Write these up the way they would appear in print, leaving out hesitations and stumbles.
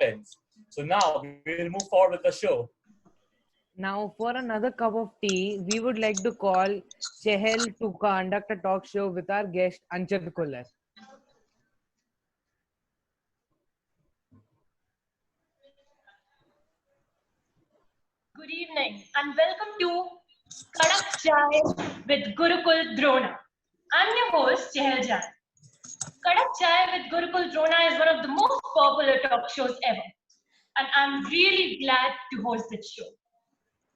happens. So now we'll move forward with the show. Now, for another cup of tea, we would like to call Chehel to conduct a talk show with our guest Anchit Kullar. Good evening and welcome to Kadak Chai with Gurukul Drona. I'm your host, Chehel Jan. Kadak Chai with Gurukul Drona is one of the most popular talk shows ever. And I'm really glad to host this show.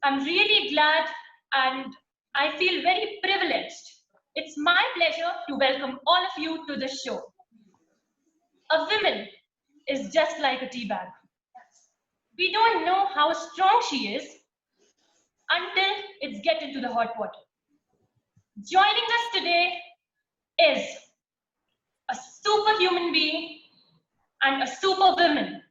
I'm really glad and I feel very privileged. It's my pleasure to welcome all of you to the show. A woman is just like a tea bag. We don't know how strong she is until it's get into the hot water. Joining us today is a superhuman being and a superwoman.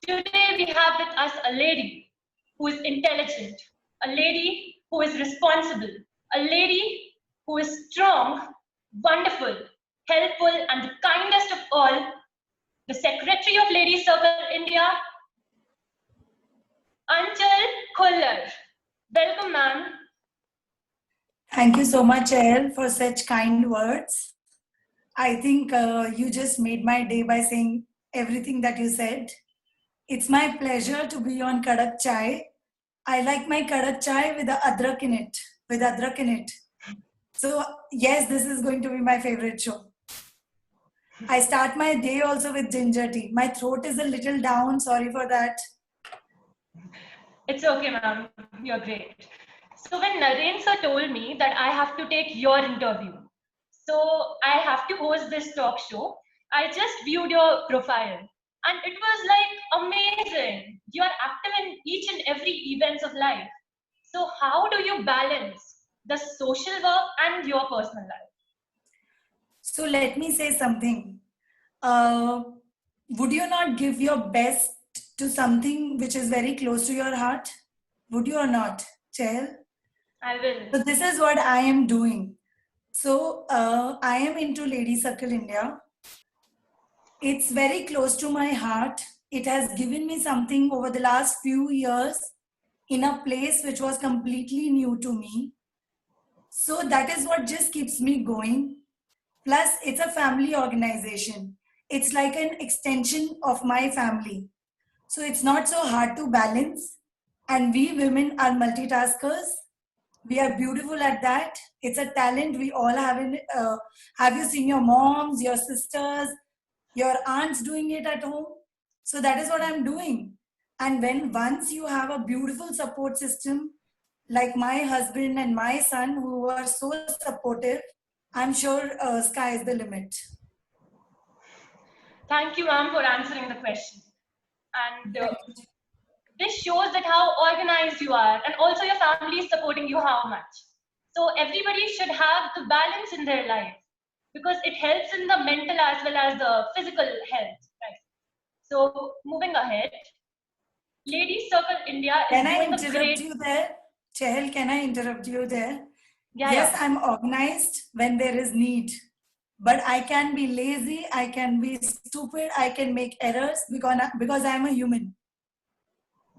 Today we have with us a lady who is intelligent, a lady who is responsible, a lady who is strong, wonderful, helpful, and the kindest of all, the Secretary of Ladies Circle India, Anchal Kullar. Welcome, ma'am. Thank you so much, El, for such kind words. I think you just made my day by saying everything that you said. It's my pleasure to be on Kadak Chai. I like my Kadak Chai with the adrak in it. So yes, this is going to be my favorite show. I start my day also with ginger tea. My throat is a little down. Sorry for that. It's okay, ma'am. You're great. So when Naren sir told me that I have to take your interview, so I have to host this talk show, I just viewed your profile. And it was like amazing. You are active in each and every events of life. So how do you balance the social work and your personal life? So let me say something. Would you not give your best to something which is very close to your heart? Would you or not, Chehel? I will. So this is what I am doing. So I am into Ladies Circle India. It's very close to my heart. It has given me something over the last few years in a place which was completely new to me. So that is what just keeps me going. Plus, it's a family organization. It's like an extension of my family. So it's not so hard to balance. And we women are multitaskers. We are beautiful at that. It's a talent we all have. Have you seen your moms, your sisters, your aunts doing it at home? So that is what I'm doing. And when once you have a beautiful support system, like my husband and my son who are so supportive, I'm sure sky is the limit. Thank you, ma'am, for answering the question. And this shows that how organized you are, and also your family is supporting you how much. So everybody should have the balance in their life because it helps in the mental as well as the physical health. Right. So moving ahead, Ladies Circle India is Can I doing a interrupt great. you there? Chehel, can I interrupt you there? Yeah, Yes, yeah. I'm organized when there is need. But I can be lazy, I can be stupid, I can make errors because I'm a human.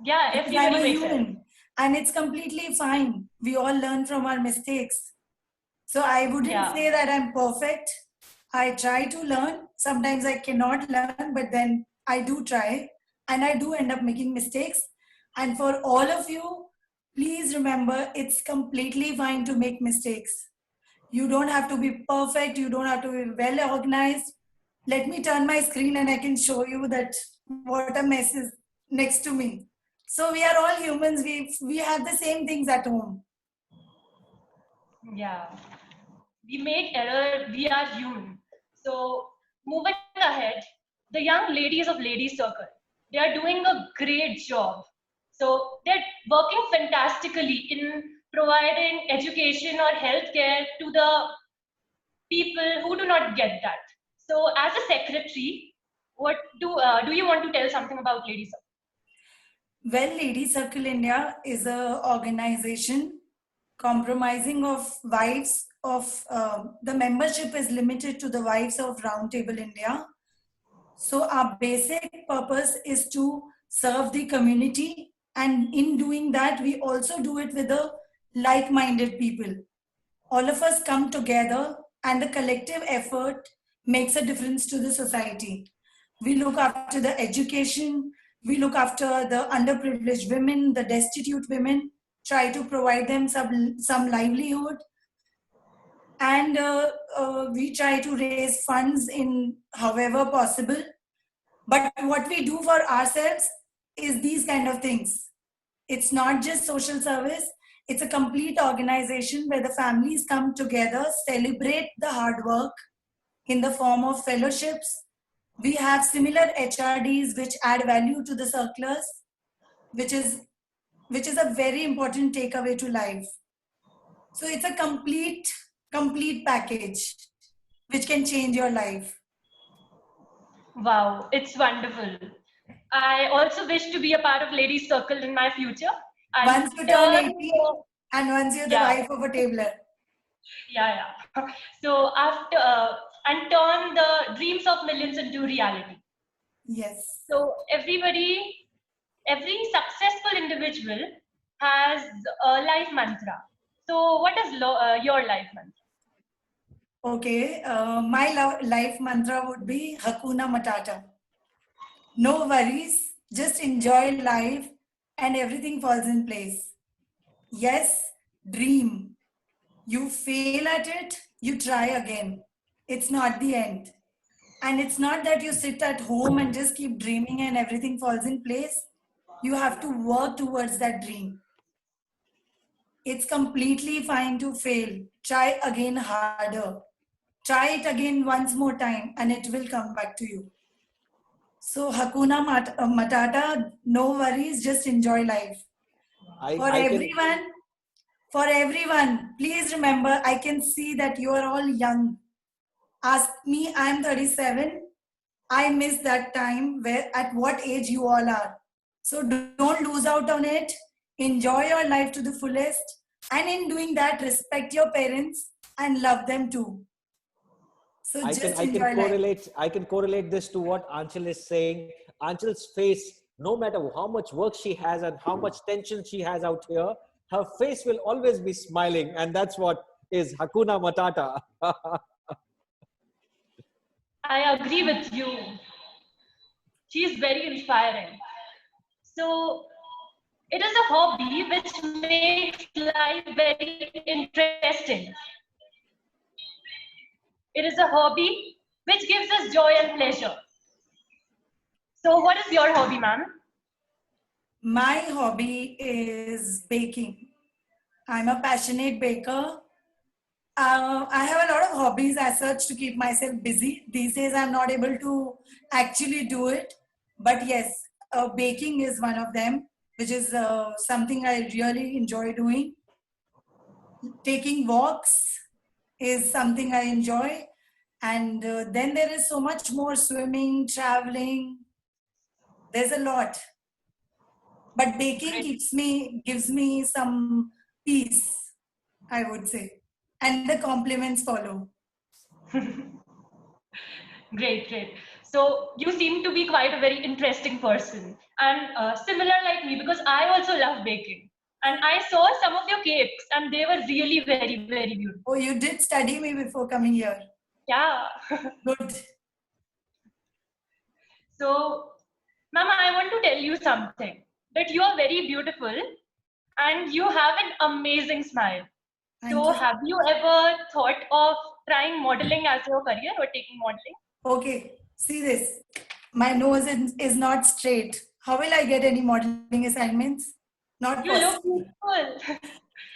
Yeah, Because everybody I'm a makes it. human. And it's completely fine. We all learn from our mistakes. So I wouldn't say that I'm perfect. I try to learn. Sometimes I cannot learn, but then I do try. And I do end up making mistakes. And for all of you, please remember it's completely fine to make mistakes. You don't have to be perfect. You don't have to be well organized. Let me turn my screen and I can show you that what a mess is next to me. So we are all humans. We have the same things at home. Yeah. We make error. We are human. So moving ahead, the young ladies of Ladies Circle, they are doing a great job. So they're working fantastically in providing education or healthcare to the people who do not get that. So as a secretary, what do you want to tell something about Ladies Circle? Well, Ladies Circle India is a organization compromising of wives of the membership is limited to the wives of Roundtable India. So our basic purpose is to serve the community, and in doing that, we also do it with the like-minded people. All of us come together, and the collective effort makes a difference to the society. We look after the education, we look after the underprivileged women, the destitute women, try to provide them some livelihood, and we try to raise funds in however possible. But what we do for ourselves is these kind of things. It's not just social service, it's a complete organization where the families come together, celebrate the hard work in the form of fellowships. We have similar HRDs which add value to the circulars, which is a very important takeaway to life. So it's a complete package which can change your life. Wow, it's wonderful. I also wish to be a part of Ladies Circle in my future. Once you turn 18 and once you're the Yeah. wife of a tabler. Yeah. So after and turn the dreams of millions into reality. Yes. So every successful individual has a life mantra. So what is your life mantra? Okay, my life mantra would be Hakuna Matata. No worries, just enjoy life and everything falls in place. Yes, dream. You fail at it, you try again. It's not the end. And it's not that you sit at home and just keep dreaming and everything falls in place. You have to work towards that dream. It's completely fine to fail. Try again harder. Try it again once more time and it will come back to you. So Hakuna Matata, no worries, just enjoy life. For everyone, please remember, I can see that you are all young. Ask me, I'm 37. I miss that time where at what age you all are. So don't lose out on it. Enjoy your life to the fullest. And in doing that, respect your parents and love them too. So I can correlate this to what Aanchal is saying. Aanchal's face, no matter how much work she has and how much tension she has out here, her face will always be smiling. And that's what is Hakuna Matata. I agree with you. She is very inspiring. So it is a hobby which makes life very interesting. It is a hobby which gives us joy and pleasure. So what is your hobby, ma'am? My hobby is baking. I'm a passionate baker. I have a lot of hobbies as such to keep myself busy. These days I'm not able to actually do it. But yes, baking is one of them, which is something I really enjoy doing. Taking walks is something I enjoy. And then there is so much more: swimming, traveling. There's a lot. But baking gives me some peace, I would say. And the compliments follow. Great. So you seem to be quite a very interesting person and similar like me, because I also love baking. And I saw some of your cakes and they were really very, very beautiful. Oh, you did study me before coming here. Yeah. Good. So, Mama, I want to tell you something, that you are very beautiful and you have an amazing smile. So have you ever thought of trying modeling as your career or taking modeling? Okay, see this. My nose is not straight. How will I get any modeling assignments? Not you possible. Look beautiful.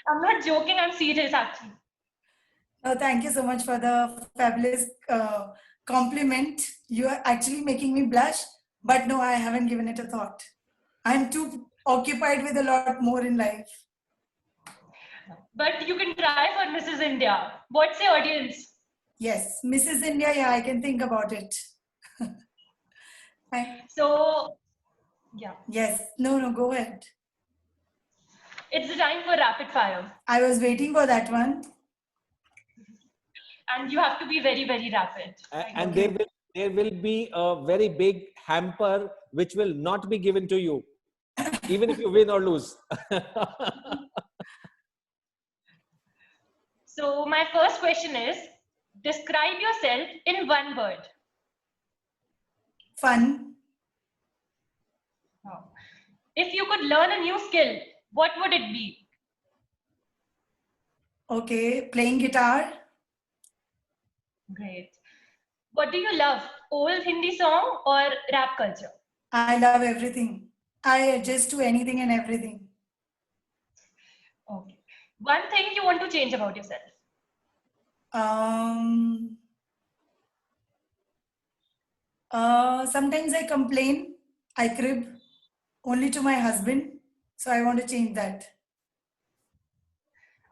I'm not joking, I'm serious actually. Oh, thank you so much for the fabulous compliment. You are actually making me blush, but no, I haven't given it a thought. I'm too occupied with a lot more in life. But you can try for Mrs. India. What's the audience? Yes, Mrs. India, yeah, I can think about it. So, yeah. Yes, no, go ahead. It's the time for rapid fire. I was waiting for that one. And you have to be very, very rapid. And there will be there will be a very big hamper which will not be given to you, even if you win or lose. So my first question is, describe yourself in one word. Fun. Wow. If you could learn a new skill, what would it be? Okay, playing guitar. Great. What do you love? Old Hindi song or rap culture? I love everything. I adjust to anything and everything. Okay. One thing you want to change about yourself? Sometimes I complain, I crib only to my husband. So I want to change that.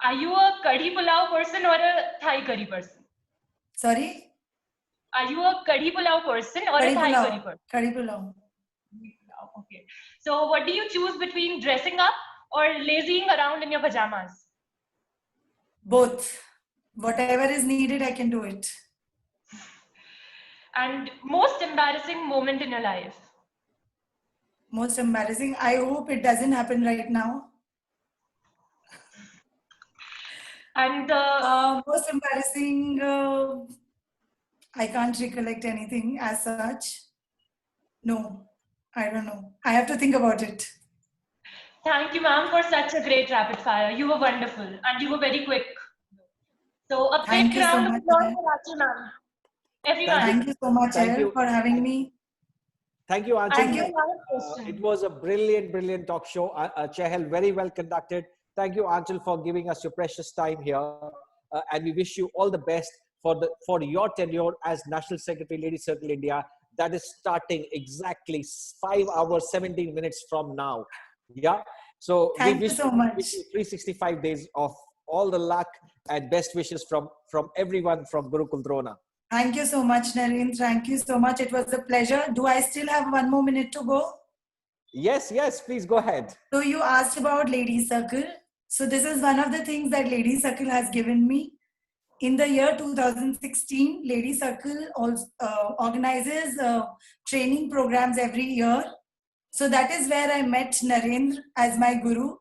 Are you a kadhi pulao person or a Thai curry person? Sorry? Are you a kadhi pulao person or a Thai curry person? Kadhi pulao. Okay. So what do you choose between dressing up or lazying around in your pajamas? Both. Whatever is needed, I can do it. And most embarrassing moment in your life? Most embarrassing. I hope it doesn't happen right now. And Most embarrassing. I can't recollect anything as such. No, I don't know. I have to think about it. thank you, ma'am, for such a great rapid fire. You were wonderful and you were very quick. So a Thank big you so round of much, applause ma'am. for Achal, ma'am. Everyone. Thank you so much, Thank Elle, you. for having me. Thank you, Anshul. And you have a question. It was a brilliant talk show. Chahal, very well conducted. Thank you, Anshul, for giving us your precious time here. And we wish you all the best for your tenure as National Secretary, Ladies Circle India. That is starting exactly 5 hours, 17 minutes from now. Yeah. So Thank you so much. wish you 365 days of all the luck and best wishes from everyone from Gurukul Drona. Thank you so much, Narendra. Thank you so much. It was a pleasure. Do I still have 1 more minute to go? Yes, please go ahead. So you asked about Ladies Circle. So this is one of the things that Ladies Circle has given me. In the year 2016, Ladies Circle also, organizes training programs every year. So that is where I met Narendra as my guru.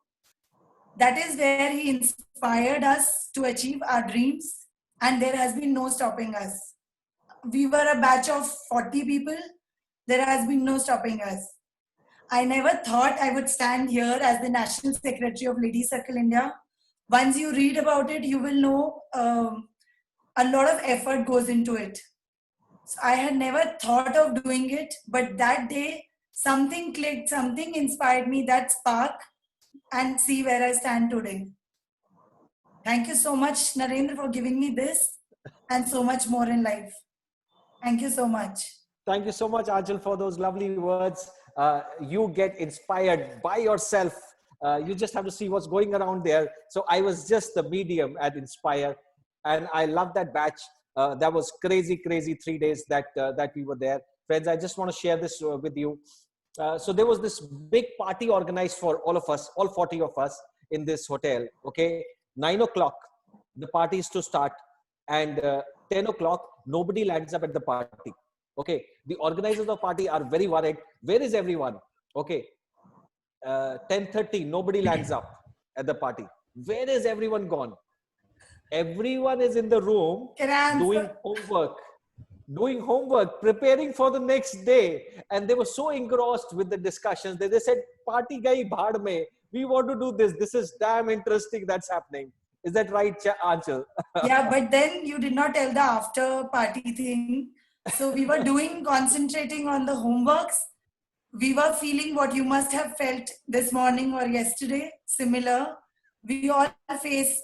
That is where he inspired us to achieve our dreams, and there has been no stopping us. We were a batch of 40 people. There has been no stopping us. I never thought I would stand here as the National Secretary of Ladies Circle India. Once you read about it, you will know a lot of effort goes into it. So I had never thought of doing it, but that day something clicked, something inspired me, that spark, and see where I stand today. Thank you so much, Narendra, for giving me this and so much more in life. Thank you so much. Thank you so much, Anshul, for those lovely words. You get inspired by yourself. You just have to see what's going around there. So I was just the medium at Inspire, and I love that batch. That was crazy 3 days that we were there. Friends, I just want to share this with you. So there was this big party organized for all of us, all 40 of us in this hotel. Okay, 9 o'clock, the party is to start, and 10 o'clock, nobody lands up at the party. Okay, the organizers of the party are very worried. Where is everyone? Okay, 10:30, nobody lands up at the party. Where is everyone gone? Everyone is in the room doing homework, preparing for the next day. And they were so engrossed with the discussions that they said, party gai bhaad mein. We want to do this. This is damn interesting that's happening. Is that right, Anshul? Yeah, but then you did not tell the after party thing. So we were concentrating on the homeworks. We were feeling what you must have felt this morning or yesterday, similar. We all face,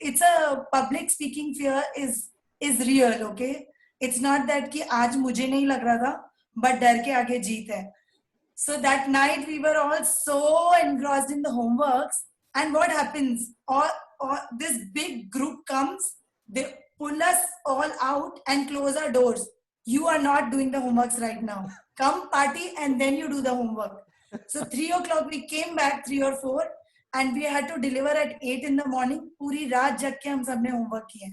it's a public speaking fear is real, okay? It's not that ki aaj mujhe nahi lag raha tha, but dar ke aage jeet hai. So that night we were all so engrossed in the homeworks, and what happens? Or this big group comes, they pull us all out and close our doors. You are not doing the homeworks right now. Come party and then you do the homework. So 3 o'clock we came back, 3 or 4, and we had to deliver at 8 in the morning. Puri raat jag ke hum sabne homework kiye.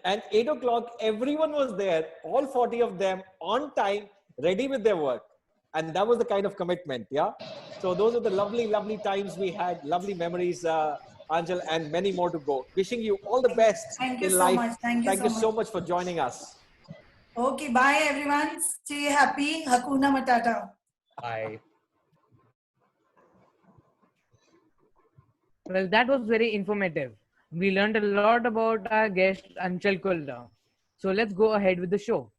And 8 o'clock, everyone was there, all 40 of them on time, ready with their work. And that was the kind of commitment. Yeah. So those are the lovely, lovely times we had, lovely memories, Angel, and many more to go. Wishing you all the best Thank you in so life. much. Thank you so much. much for joining us. Okay, bye everyone. Stay happy. Hakuna Matata. Bye. Well, that was very informative. We learned a lot about our guest Anchal Kulla. So let's go ahead with the show.